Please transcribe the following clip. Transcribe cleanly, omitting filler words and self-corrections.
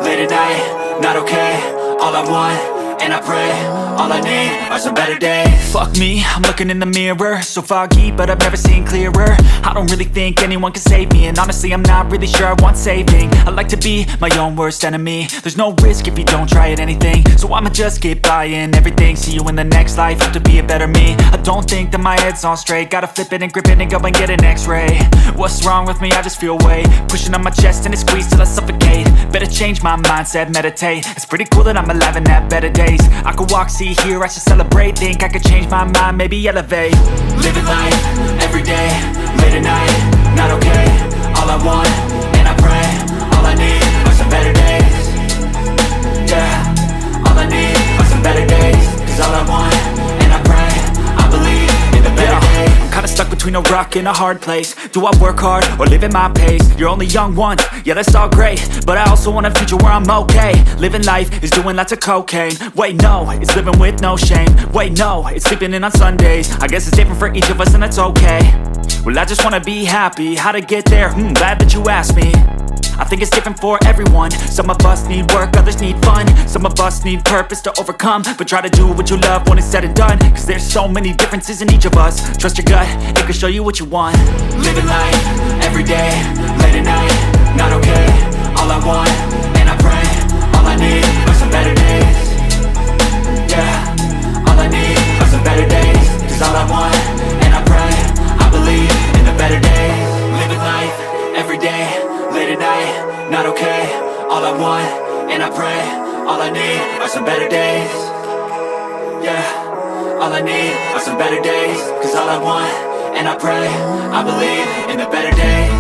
late at night, not okay. All I want, and I pray, all I need are some better days. Fuck me, I'm looking in the mirror, so foggy, but I've never seen clearer. I don't really think anyone can save me, and honestly I'm not really sure I want saving. I like to be my own worst enemy. There's no risk if you don't try at anything, so I'ma just get buying everything. See you in the next life, have to be a better me. I don't think that my head's on straight, gotta flip it and grip it and go and get an x-ray. What's wrong with me? I just feel weight pushing on my chest and it squeezes till I suffocate. Better change my mindset, meditate. It's pretty cool that I'm alive and have better days. I could walk, see, hear, I should celebrate. Think I could change my mind, maybe elevate. Living life, everyday, late at night, not okay. All I want, and I pray, all I need are some better days. Yeah, all I need are some better days. Cause all I want, and I pray, I believe in the better days. I'm kinda stuck between a rock and a hard place. Do I work hard or live at my pace? You're only young once, yeah that's all great, but I also want a future where I'm okay. Living life is doing lots of cocaine. Wait no, it's living with no shame. Wait no, it's sleeping in on Sundays. I guess it's different for each of us and that's okay. Well I just wanna be happy, how to get there? Glad that you asked me. I think it's different for everyone. Some of us need work, others need fun. Some of us need purpose to overcome. But try to do what you love when it's said and done. Cause there's so many differences in each of us. Trust your gut, it can show you what you want. Living life, everyday, late at night, not okay. All I want, and I pray, all I need are some better days. Yeah, all I need are some better days. Cause all I want, and I pray, I believe in the better days. Living life, everyday, late at night, not okay. All I want, and I pray, all I need are some better days. Yeah, all I need are some better days. Cause all I want, and I pray, I believe in the better days.